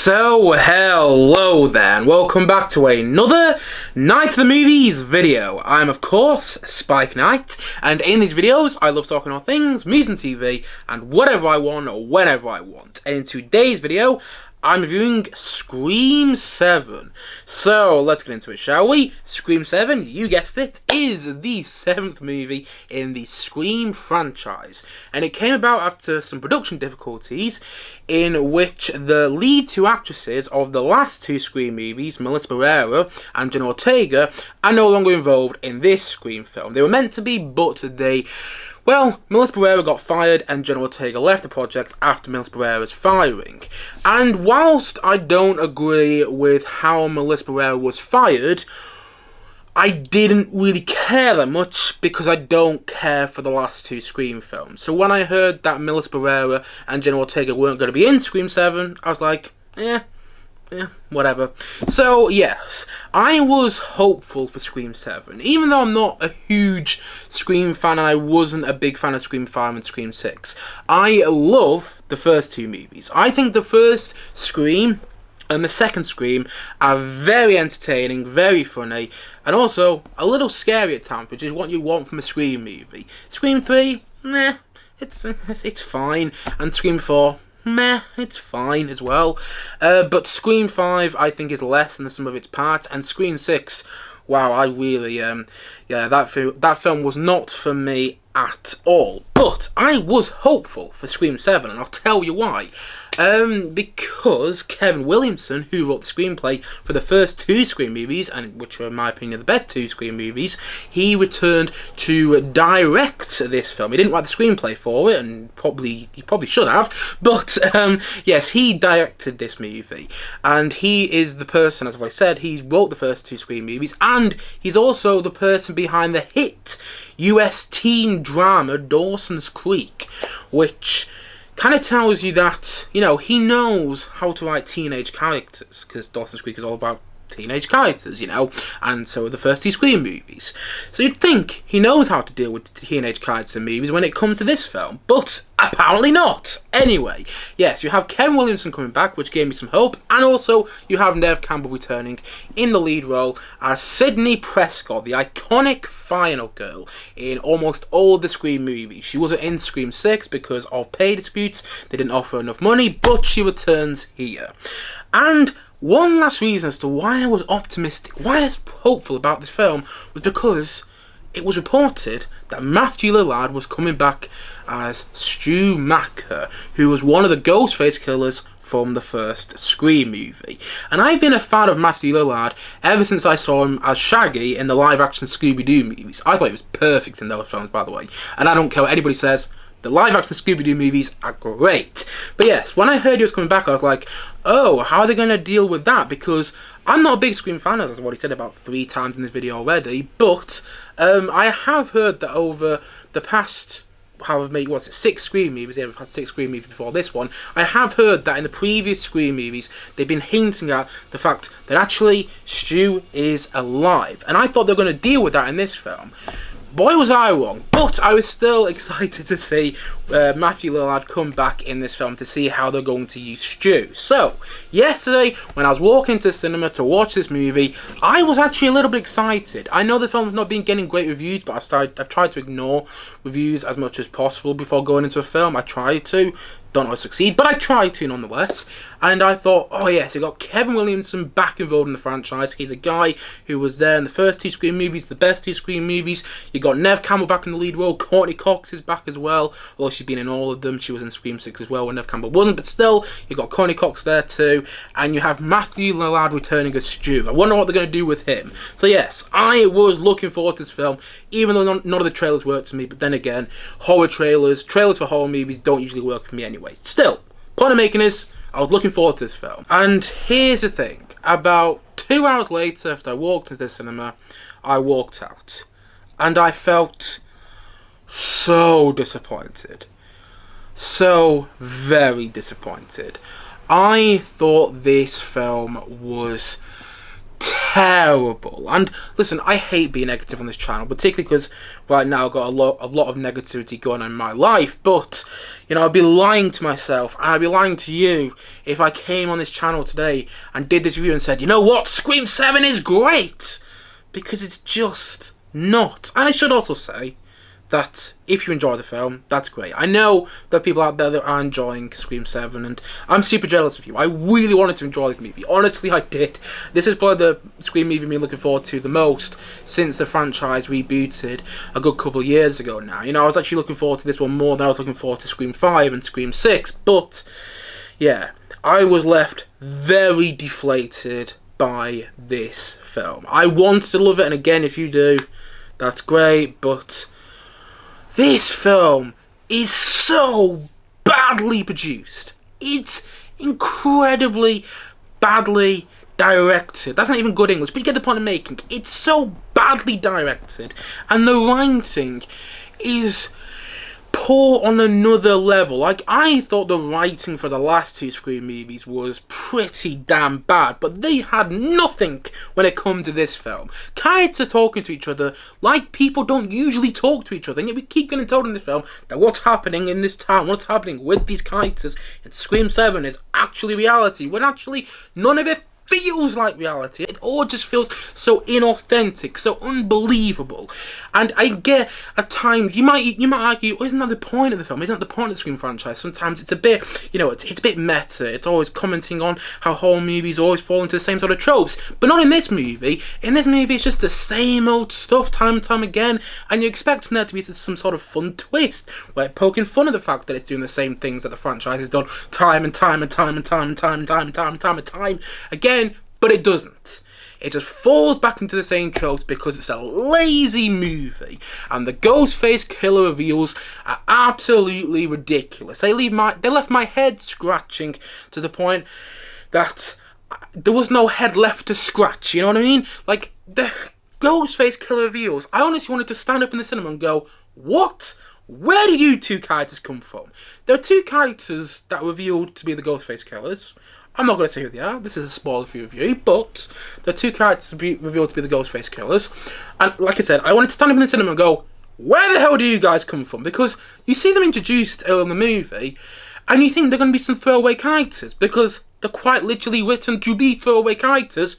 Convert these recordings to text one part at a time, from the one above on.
So, hello there, and welcome back to another Night of the Movies video. I'm, of course, Spike Knight, and in these videos, I love talking all things, movies and TV, and whatever I want, whenever I want. And in today's video, I'm reviewing Scream 7. So, let's get into it, shall we? Scream 7, you guessed it, is the 7th movie in the Scream franchise. And it came about after some production difficulties in which the lead two actresses of the last two Scream movies, Melissa Barrera and Jenna Ortega, are no longer involved in this Scream film. They were meant to be, but Melissa Barrera got fired and Jenna Ortega left the project after Melissa Barrera's firing. And whilst I don't agree with how Melissa Barrera was fired, I didn't really care that much because I don't care for the last two Scream films. So when I heard that Melissa Barrera and Jenna Ortega weren't going to be in Scream 7, I was like, whatever. So, yes, I was hopeful for Scream 7. Even though I'm not a huge Scream fan and I wasn't a big fan of Scream 5 and Scream 6, I love the first two movies. I think the first Scream and the second Scream are very entertaining, very funny, and also a little scary at times, which is what you want from a Scream movie. Scream 3, it's fine, and Scream 4, it's fine as well. But Scream 5, I think, is less than the sum of its parts, and Scream 6, wow, I really, that film was not for me at all. But I was hopeful for Scream 7, and I'll tell you why. Because Kevin Williamson, who wrote the screenplay for the first two Scream movies, and which were, in my opinion, the best two Scream movies, he returned to direct this film. He didn't write the screenplay for it, and he probably should have, but yes, he directed this movie, and he is the person, as I said, he wrote the first two Scream movies, and he's also the person behind the hit US teen drama Dawson's Creek, which kind of tells you that, he knows how to write teenage characters, because Dawson's Creek is all about teenage characters, and so are the first two Scream movies. So you'd think he knows how to deal with teenage characters in movies when it comes to this film, but apparently not. Anyway, yes, you have Kevin Williamson coming back, which gave me some hope, and also you have Neve Campbell returning in the lead role as Sidney Prescott, the iconic final girl in almost all of the Scream movies. She wasn't in Scream 6 because of pay disputes, they didn't offer enough money, but she returns here. And one last reason as to why I was optimistic, why I was hopeful about this film, was because it was reported that Matthew Lillard was coming back as Stu Macher, who was one of the Ghostface killers from the first Scream movie. And I've been a fan of Matthew Lillard ever since I saw him as Shaggy in the live-action Scooby-Doo movies. I thought he was perfect in those films, by the way. And I don't care what anybody says, the live-action Scooby-Doo movies are great. But yes, when I heard he was coming back, I was like, oh, how are they going to deal with that? Because I'm not a big Scream fan, as I've already said about 3 times in this video already, but I have heard that over the past, 6 Scream movies, we've had 6 Scream movies before this one, I have heard that in the previous Scream movies, they've been hinting at the fact that actually Stu is alive. And I thought they were going to deal with that in this film. Boy, was I wrong, but I was still excited to see Matthew Lillard come back in this film to see how they're going to use Stu. So, yesterday, when I was walking into the cinema to watch this movie, I was actually a little bit excited. I know the film's not been getting great reviews, but I've tried to ignore reviews as much as possible before going into a film. I try to. Don't always succeed, but I try to nonetheless. And I thought, oh yes, you got Kevin Williamson back involved in the franchise. He's a guy who was there in the first 2 Scream movies, the best 2 Scream movies. You got Neve Campbell back in the lead role. Courtney Cox is back as well. Although she's been in all of them. She was in Scream 6 as well when Neve Campbell wasn't. But still, you got Courtney Cox there too. And you have Matthew Lillard returning as Stu. I wonder what they're going to do with him. So yes, I was looking forward to this film, even though none of the trailers worked for me. But then again, trailers for horror movies don't usually work for me anyway. Still, point I'm making is, I was looking forward to this film. And here's the thing, about 2 hours later after I walked into the cinema, I walked out. And I felt so disappointed. So very disappointed. I thought this film was terrible. And listen, I hate being negative on this channel, particularly because right now I've got a lot of negativity going on in my life. But you know, I'd be lying to myself and I'd be lying to you if I came on this channel today and did this review and said, you know what, Scream 7 is great, because it's just not. And I should also say that if you enjoy the film, that's great. I know there are people out there that are enjoying Scream 7, and I'm super jealous of you. I really wanted to enjoy this movie. Honestly, I did. This is probably the Scream movie I've been looking forward to the most since the franchise rebooted a good couple of years ago now. You know, I was actually looking forward to this one more than I was looking forward to Scream 5 and Scream 6, but yeah, I was left very deflated by this film. I wanted to love it, and again, if you do, that's great, but this film is so badly produced. It's incredibly badly directed. That's not even good English, but you get the point I'm making. It's so badly directed, and the writing is poor on another level. Like, I thought the writing for the last two Scream movies was pretty damn bad, but they had nothing when it comes to this film. Characters are talking to each other like people don't usually talk to each other, and yet we keep getting told in the film that what's happening in this town, what's happening with these characters in Scream 7 is actually reality, when actually none of it feels like reality. It all just feels so inauthentic, so unbelievable. And I get at times you might argue, well, isn't that the point of the film? Isn't that the point of the Scream franchise? Sometimes it's a bit, you know, it's a bit meta. It's always commenting on how horror movies always fall into the same sort of tropes. But not in this movie. In this movie, it's just the same old stuff time and time again, and you're expecting there to be some sort of fun twist, where poking fun at the fact that it's doing the same things that the franchise has done time and time and time and time and time and time and time and time and time again. But it doesn't. It just falls back into the same tropes because it's a lazy movie. And the Ghostface killer reveals are absolutely ridiculous. They left my head scratching to the point that there was no head left to scratch. You know what I mean? Like, the Ghostface killer reveals, I honestly wanted to stand up in the cinema and go, what? Where did you two characters come from? There are two characters that were revealed to be the Ghostface killers. I'm not going to say who they are, this is a spoiler-free review, but there are two characters revealed to be the Ghostface killers. And like I said, I wanted to stand up in the cinema and go, where the hell do you guys come from? Because you see them introduced early in the movie, and you think they're going to be some throwaway characters, because they're quite literally written to be throwaway characters,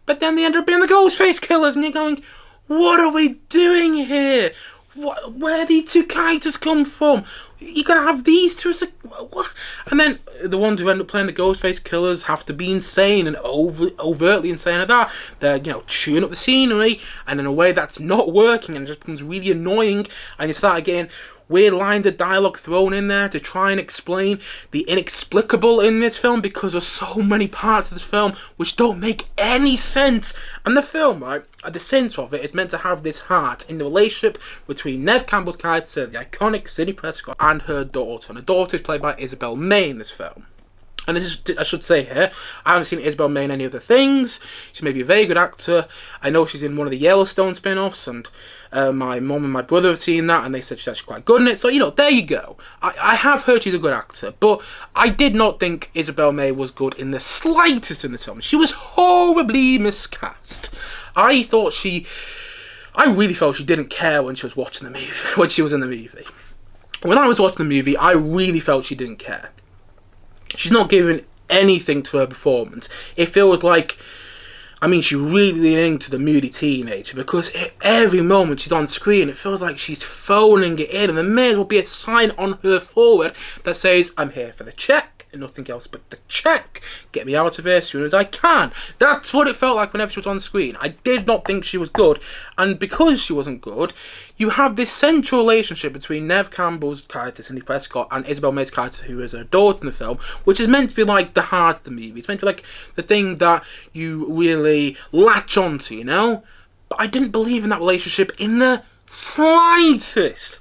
but then they end up being the Ghostface killers, and you're going, what are we doing here? Where these two characters come from? You're gonna have these two as what? And then the ones who end up playing the Ghostface killers have to be insane and overtly insane at that. They're, you know, chewing up the scenery, and in a way that's not working, and it just becomes really annoying, and you start getting weird lines of dialogue thrown in there to try and explain the inexplicable in this film, because there's so many parts of this film which don't make any sense. And the film, right, at the centre of it, is meant to have this heart in the relationship between Neve Campbell's character, the iconic Sidney Prescott, and her daughter. And her daughter is played by Isabel May in this film. And this is, I should say here, I haven't seen Isabel May in any other things. She may be a very good actor. I know she's in one of the Yellowstone spin-offs, and my mum and my brother have seen that, and they said she's actually quite good in it. So, you know, there you go. I have heard she's a good actor, but I did not think Isabel May was good in the slightest in this film. She was horribly miscast. I really felt she didn't care when she was watching the movie, when she was in the movie. When I was watching the movie, I really felt she didn't care. She's not giving anything to her performance. It feels like, I mean, she's really leaning into the moody teenager, because every moment she's on screen, it feels like she's phoning it in, and there may as well be a sign on her forehead that says, I'm here for the check, and nothing else but the check. Get me out of here as soon as I can. That's what it felt like whenever she was on screen. I did not think she was good, and because she wasn't good, you have this central relationship between Neve Campbell's character, Sidney Prescott, and Isabel May's character, who is her daughter in the film, which is meant to be like the heart of the movie. It's meant to be like the thing that you really latch onto, you know? But I didn't believe in that relationship in the slightest.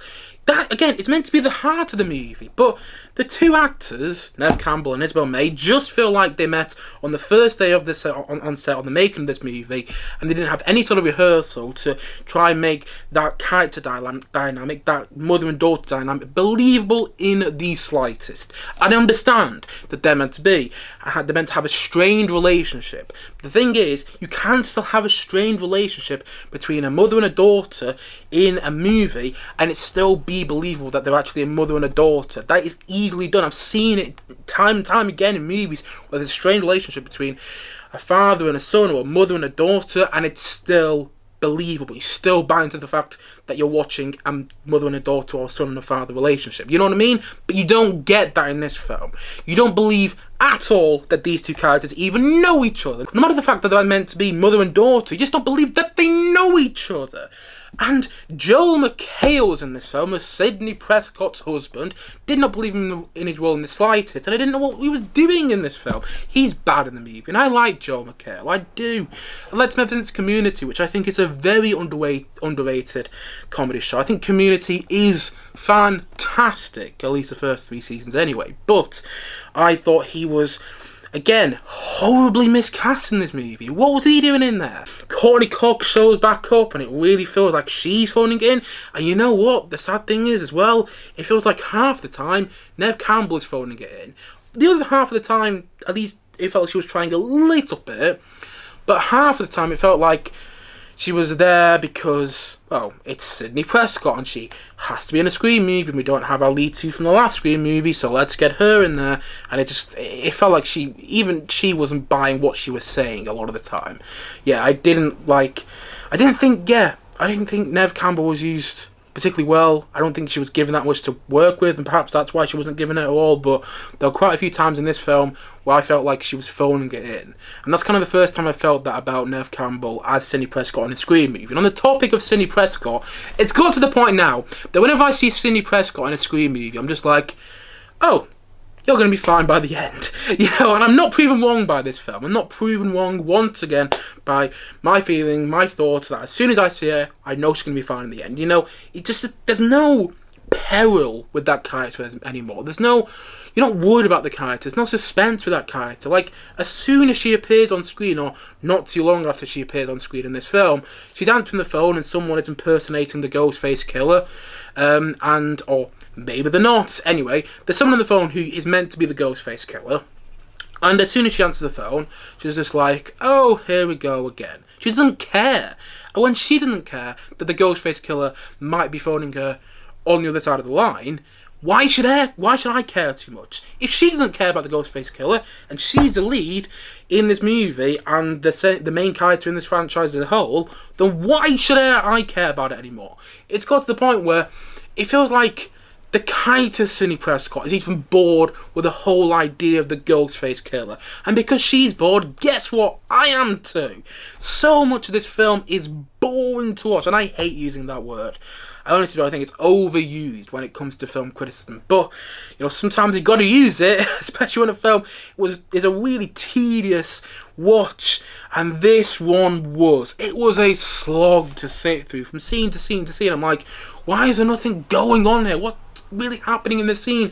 that, again, it's meant to be the heart of the movie, but the two actors, Neve Campbell and Isabel May, just feel like they met on the first day of this on set, on the making of this movie, and they didn't have any sort of rehearsal to try and make that character dynamic, that mother and daughter dynamic, believable in the slightest. I understand that they're meant to have a strained relationship. The thing is, you can still have a strained relationship between a mother and a daughter in a movie, and it still be believable that they're actually a mother and a daughter. That is easily done. I've seen it time and time again in movies where there's a strained relationship between a father and a son, or a mother and a daughter, and it's still believable. You still buy into the fact that you're watching a mother and a daughter, or son and a father relationship. You know what I mean? But you don't get that in this film. You don't believe at all that these two characters even know each other. No matter the fact that they're meant to be mother and daughter, you just don't believe that they know each other. And Joel McHale's in this film as Sidney Prescott's husband. Did not believe him in his role in the slightest, and I didn't know what he was doing in this film. He's bad in the movie, and I like Joel McHale, I do. Let's move into Community, which I think is a very underrated comedy show. I think Community is fantastic, at least the first 3 seasons anyway, but I thought he was, again, horribly miscast in this movie. What was he doing in there? Courtney Cox shows back up, and it really feels like she's phoning it in. And you know what? The sad thing is, as well, it feels like half the time Neve Campbell is phoning it in. The other half of the time, at least, it felt like she was trying a little bit. But half of the time, it felt like she was there because, well, it's Sidney Prescott and she has to be in a Scream movie, and we don't have our lead 2 from the last Scream movie, so let's get her in there. And it felt like she wasn't buying what she was saying a lot of the time. Yeah, I didn't think Neve Campbell was used particularly well. I don't think she was given that much to work with, and perhaps that's why she wasn't given it at all, but there were quite a few times in this film where I felt like she was phoning it in. And that's kind of the first time I felt that about Neve Campbell as Sidney Prescott in a Scream movie. And on the topic of Sidney Prescott, it's got to the point now that whenever I see Sidney Prescott in a Scream movie, I'm just like, oh, you're going to be fine by the end. You know, and I'm not proven wrong by this film. I'm not proven wrong once again by my feeling, my thoughts, that as soon as I see her, I know she's going to be fine in the end. You know, there's no peril with that character anymore. You're not worried about the character. There's no suspense with that character. Like, as soon as she appears on screen, or not too long after she appears on screen in this film, she's answering the phone and someone is impersonating the Ghostface killer, or maybe they're not. Anyway, there's someone on the phone who is meant to be the Ghostface killer, and as soon as she answers the phone, she's just like, oh, here we go again. She doesn't care. And when she doesn't care that the Ghostface killer might be phoning her on the other side of the line, why should I care too much? If she doesn't care about the Ghostface killer, and she's the lead in this movie and the main character in this franchise as a whole, then why should I care about it anymore? It's got to the point where it feels like the character Sidney Prescott is even bored with the whole idea of the Ghostface killer. And because she's bored, guess what? I am too. So much of this film is boring to watch, and I hate using that word. I honestly don't think it's overused when it comes to film criticism. But, you know, sometimes you've got to use it, especially when a film is a really tedious watch. And this one was. It was a slog to sit through from scene to scene to scene. I'm like, why is there nothing going on here? What's really happening in this scene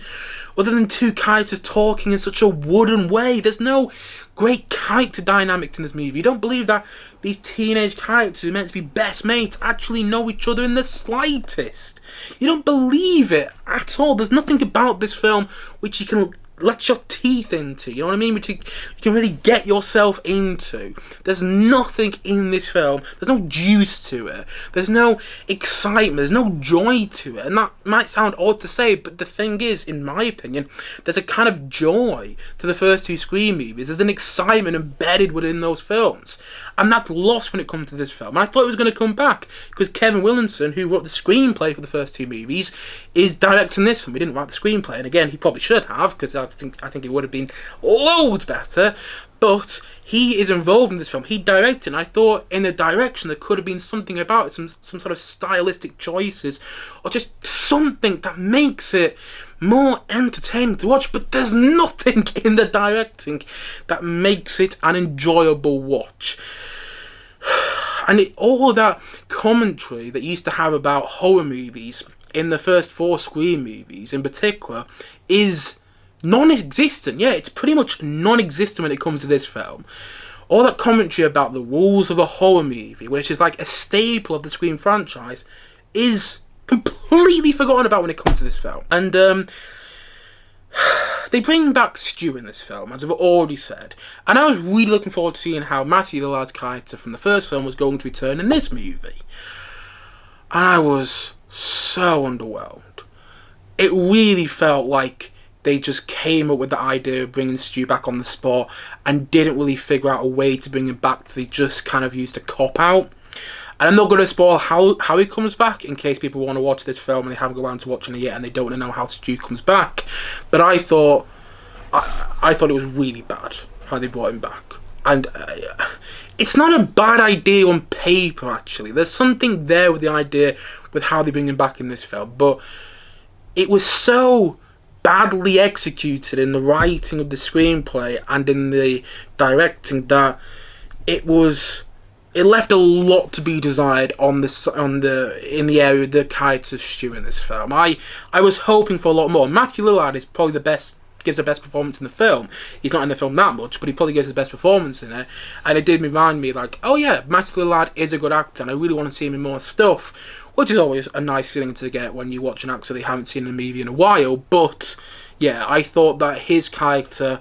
other than two characters talking in such a wooden way? There's no great character dynamics in this movie. You don't believe that these teenage characters who are meant to be best mates actually know each other in the slightest. You don't believe it at all. There's nothing about this film which you can let your teeth into, you know what I mean? Which you can really get yourself into. There's nothing in this film. There's no juice to it. There's no excitement. There's no joy to it. And that might sound odd to say, but the thing is, in my opinion, there's a kind of joy to the first 2 Scream movies. There's an excitement embedded within those films. And that's lost when it comes to this film. And I thought it was going to come back, because Kevin Williamson, who wrote the screenplay for the first 2 movies, is directing this film. He didn't write the screenplay, and again, he probably should have, because I think it would have been loads better. But he is involved in this film. He directed, and I thought in the direction there could have been something about it, some sort of stylistic choices, or just something that makes it more entertaining to watch. But there's nothing in the directing that makes it an enjoyable watch. And all that commentary that used to have about horror movies in the first 4 Scream movies in particular is non-existent. Yeah, it's pretty much non-existent when it comes to this film. All that commentary about the rules of a horror movie, which is like a staple of the Scream franchise, is completely forgotten about when it comes to this film. And they bring back Stu in this film, as I've already said, and I was really looking forward to seeing how Matthew Lillard's character from the first film was going to return in this movie. And I was so underwhelmed. It really felt like they just came up with the idea of bringing Stu back on the spot and didn't really figure out a way to bring him back, so they just kind of used a cop-out. And I'm not going to spoil how he comes back in case people want to watch this film and they haven't got around to watching it yet and they don't know how Stu comes back. But I thought it was really bad how they brought him back. And it's not a bad idea on paper, actually. There's something there with the idea with how they bring him back in this film. But it was so badly executed in the writing of the screenplay and in the directing that it left a lot to be desired in the area of the character of Stu in this film. I was hoping for a lot more. Matthew Lillard is probably gives the best performance in the film. He's not in the film that much, but he probably gives the best performance in it. And it did remind me, like, oh yeah, Matthew Lillard is a good actor, and I really want to see him in more stuff, which is always a nice feeling to get when you watch an actor that you haven't seen in a movie in a while. But yeah, I thought that his character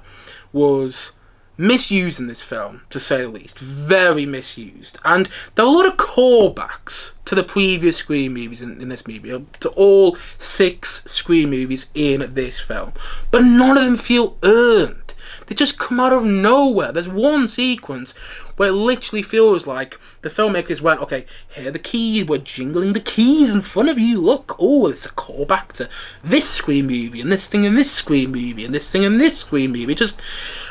was misused in this film, to say the least. Very misused. And there were a lot of callbacks to the previous Scream movies in this movie, to all 6 Scream movies in this film. But none of them feel earned. They just come out of nowhere. There's one sequence where it literally feels like the filmmakers went, okay, here are the keys, we're jingling the keys in front of you, look, oh, it's a callback to this Scream movie, and this thing in this Scream movie, and this thing in this Scream movie,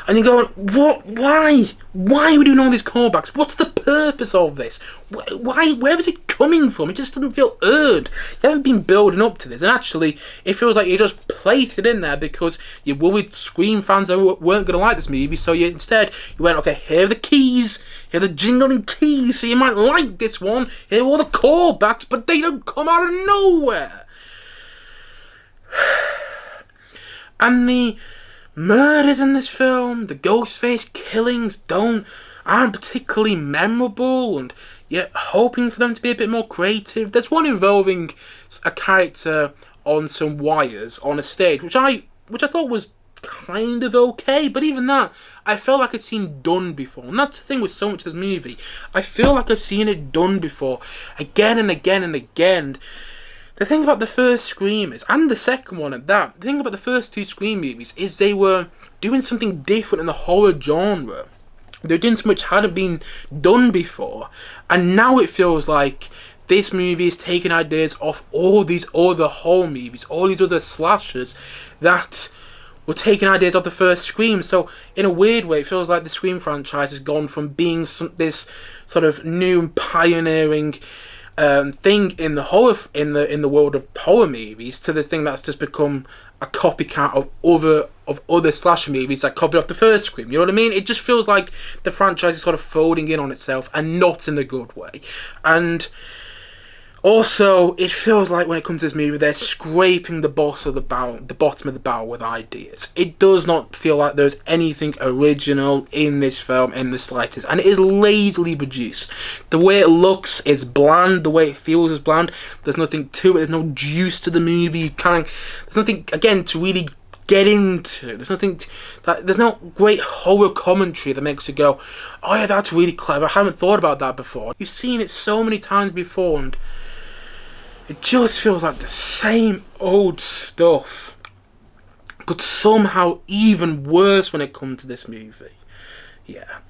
and you're going, what, why are we doing all these callbacks? What's the purpose of this? Where is it coming from? It just doesn't feel earned. You haven't been building up to this, and actually, it feels like you just placed it in there because you're worried Scream fans weren't going to like this movie, so instead, you went, okay, here are the keys, here are the jingling keys, so you might like this one, here are all the callbacks, but they don't come out of nowhere. And the murders in this film, the Ghostface killings aren't particularly memorable, and yet hoping for them to be a bit more creative. There's one involving a character on some wires on a stage, which I thought was kind of okay, but even that, I felt like I'd seen done before. And that's the thing with so much of this movie. I feel like I've seen it done before, again and again and again. The thing about the first Scream is, and the second one at that, the thing about the first 2 Scream movies is they were doing something different in the horror genre. They were doing something which hadn't been done before, and now it feels like this movie is taking ideas off all these other horror movies, all these other slashers that were taking ideas off the first Scream. So in a weird way, it feels like the Scream franchise has gone from being this sort of new and pioneering thing in the horror in the world of horror movies to this thing that's just become a copycat of other slasher movies that copied off the first Scream. You know what I mean? It just feels like the franchise is sort of folding in on itself, and not in a good way. And also, it feels like when it comes to this movie, they're scraping the bottom of the barrel with ideas. It does not feel like there's anything original in this film in the slightest, and it is lazily produced. The way it looks is bland. The way it feels is bland. There's nothing to it. There's no juice to the movie. There's nothing again to really get into. There's no great horror commentary that makes you go, oh yeah, that's really clever. I haven't thought about that before. You've seen it so many times before, and it just feels like the same old stuff, but somehow even worse when it comes to this movie. Yeah,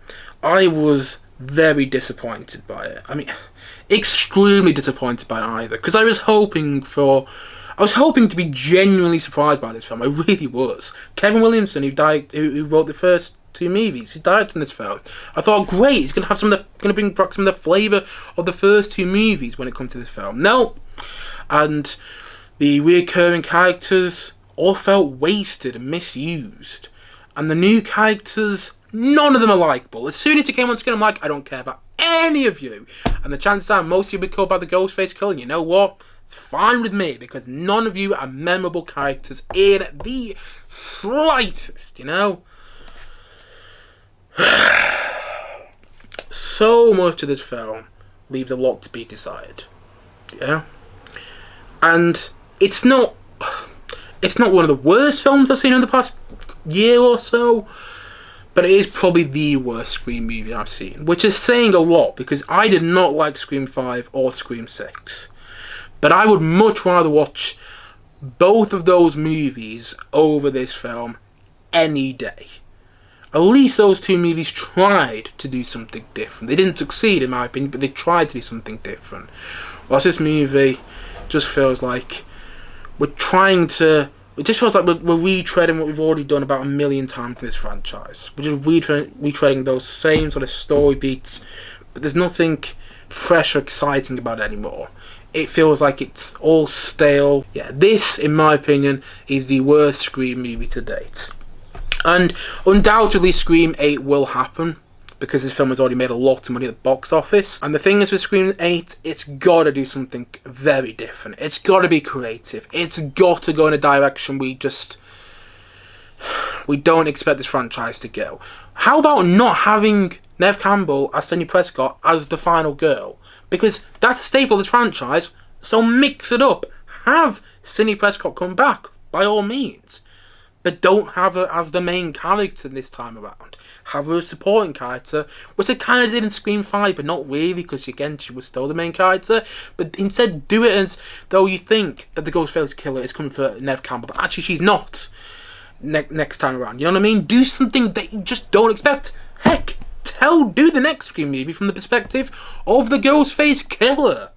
I was very disappointed by it. I mean, extremely disappointed by either, because I was hoping to be genuinely surprised by this film. I really was. Kevin Williamson, who wrote the first 2 movies, he directed in this film. I thought, great, he's gonna bring back some of the flavour of the first 2 movies when it comes to this film. No. And the recurring characters all felt wasted and misused. And the new characters, none of them are likeable. As soon as it came on screen, I'm like, I don't care about any of you. And the chances are most of you will be killed by the Ghostface killing. You know what? It's fine with me, because none of you are memorable characters in the slightest, you know? So much of this film leaves a lot to be desired. Yeah? And it's not one of the worst films I've seen in the past year or so, but it is probably the worst Scream movie I've seen, which is saying a lot, because I did not like Scream 5 or Scream 6. But I would much rather watch both of those movies over this film any day. At least those two movies tried to do something different. They didn't succeed, in my opinion, but they tried to do something different. Whilst this movie just feels like we're trying to... It just feels like we're retreading what we've already done about a million times in this franchise. We're just retreading those same sort of story beats, but there's nothing fresh or exciting about it anymore. It feels like it's all stale. Yeah, this, in my opinion, is the worst Scream movie to date. And undoubtedly Scream 8 will happen, because this film has already made a lot of money at the box office. And the thing is with Scream 8, it's got to do something very different. It's got to be creative. It's got to go in a direction we don't expect this franchise to go. How about not having Neve Campbell as Sidney Prescott as the final girl? Because that's a staple of this franchise, so mix it up. Have Sidney Prescott come back, by all means. But don't have her as the main character this time around. Have her a supporting character, which I kind of did in Scream 5, but not really, because again, she was still the main character. But instead, do it as though you think that the Ghostface killer is coming for Neve Campbell, but actually she's not next time around. You know what I mean? Do something that you just don't expect. Heck, do the next Scream movie from the perspective of the Ghostface killer.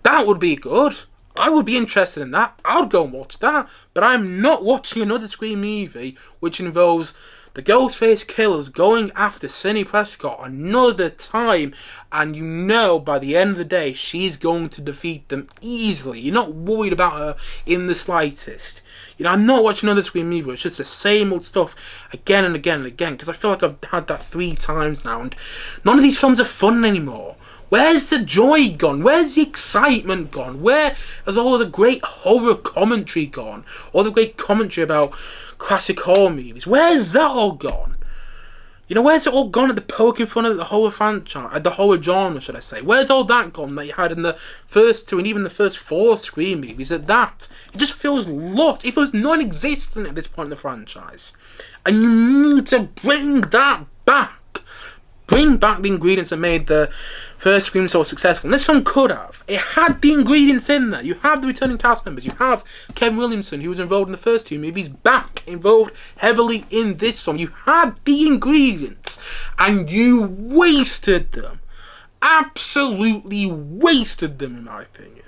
That would be good. I would be interested in that. I'd go and watch that. But I'm not watching another Scream movie which involves the Ghostface killers going after Sidney Prescott another time, and you know by the end of the day she's going to defeat them easily. You're not worried about her in the slightest. You know, I'm not watching another Scream movie. It's just the same old stuff again and again and again, because I feel like I've had that 3 times now, and none of these films are fun anymore. Where's the joy gone? Where's the excitement gone? Where has all the great horror commentary gone? All the great commentary about classic horror movies? Where's that all gone? You know, where's it all gone at the poking fun of the horror franchise, the horror genre, should I say? Where's all that gone that you had in the first 2 and even the first 4 Scream movies? At that, it just feels lost. It feels non-existent at this point in the franchise, and you need to bring that back. Bring back the ingredients that made the first Scream so successful. And this film could have. It had the ingredients in there. You have the returning cast members. You have Kevin Williamson, who was involved in the first 2 movies, back involved heavily in this film. You had the ingredients, and you wasted them. Absolutely wasted them, in my opinion.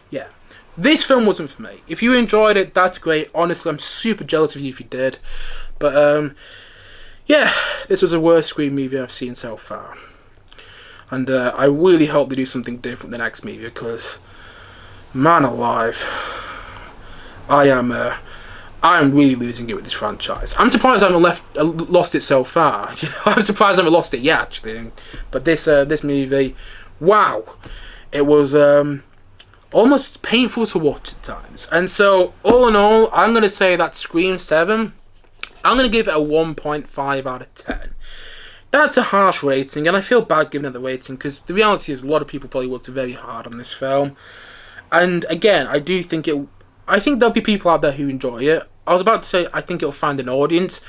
Yeah. This film wasn't for me. If you enjoyed it, that's great. Honestly, I'm super jealous of you if you did. But, yeah, this was the worst Scream movie I've seen so far. And I really hope they do something different the next movie, because, man alive, I am really losing it with this franchise. I'm surprised I haven't lost it so far. You know, I'm surprised I haven't lost it yet, actually. But this movie, wow, it was almost painful to watch at times. And so, all in all, I'm going to say that Scream 7... I'm going to give it a 1.5 out of 10. That's a harsh rating, and I feel bad giving it the rating, because the reality is a lot of people probably worked very hard on this film. And again, I think there'll be people out there who enjoy it. I was about to say I think it'll find an audience.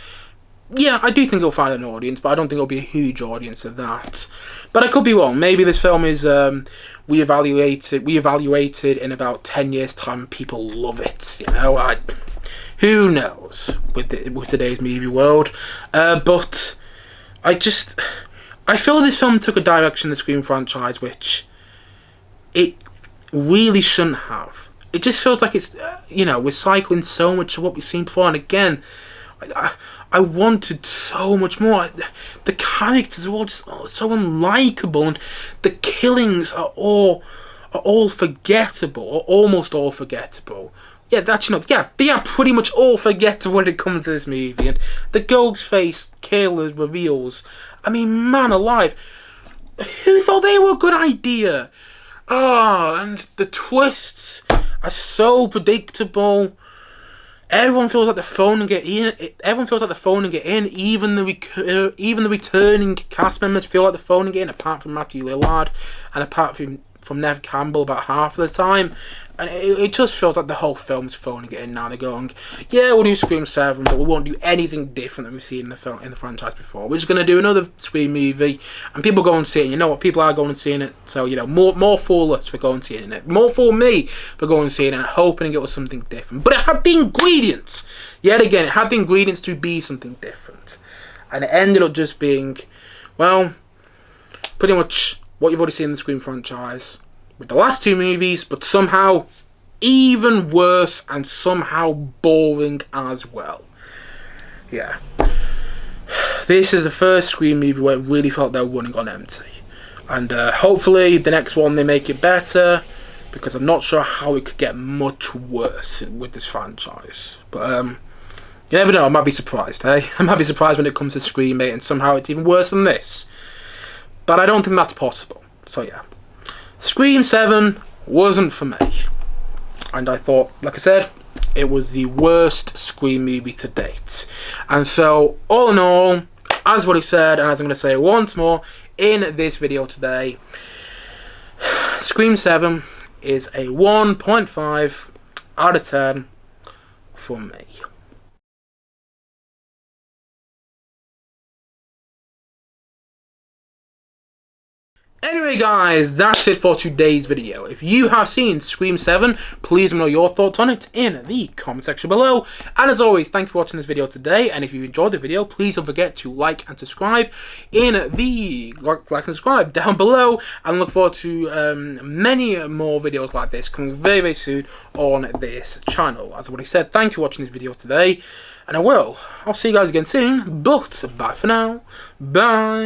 Yeah, I do think it'll find an audience, but I don't think it'll be a huge audience of that. But I could be wrong. Maybe this film is reevaluated in about 10 years' time. People love it, you know. Who knows with today's movie world? But I feel this film took a direction in the Scream franchise which it really shouldn't have. It just feels like it's, we're cycling so much of what we've seen before, and again, I wanted so much more. The characters are all just so unlikable, and the killings are all forgettable, or almost all forgettable. Yeah, they are pretty much all forgettable when it comes to this movie. And the Ghostface killers reveals, I mean, man alive, who thought they were a good idea? And the twists are so predictable. Everyone feels like they're phoning it in. Everyone feels like they're phoning it in. Even the returning cast members feel like they're phoning it in, apart from Matthew Lillard and apart from Nev Campbell about half of the time. And it just feels like the whole film's phoning it in now. They're going, yeah, we'll do Scream 7, but we won't do anything different than we've seen in the franchise before. We're just going to do another Scream movie, and people go and see it. And you know what? People are going and seeing it. So, you know, more fool us for going and seeing it. More fool me for going and seeing it and hoping it was something different. But it had the ingredients. Yet again, it had the ingredients to be something different. And it ended up just being, well, pretty much what you've already seen in the Scream franchise with the last two movies, but somehow even worse and somehow boring as well. Yeah. This is the first Scream movie where it really felt they were running on empty. And hopefully the next one they make it better, because I'm not sure how it could get much worse with this franchise. But you never know, I might be surprised, hey? I might be surprised when it comes to Scream 8 and somehow it's even worse than this. But I don't think that's possible. So yeah. Scream 7 wasn't for me. And I thought, like I said, it was the worst Scream movie to date. And so, all in all, as what he said, and as I'm going to say once more in this video today, Scream 7 is a 1.5 out of 10 from me. Anyway guys, that's it for today's video. If you have seen Scream 7, please let me know your thoughts on it in the comment section below. And as always, thank you for watching this video today. And if you enjoyed the video, please don't forget to like and subscribe down below. And look forward to many more videos like this coming very, very soon on this channel. As I already said, thank you for watching this video today. And I'll see you guys again soon. But bye for now. Bye.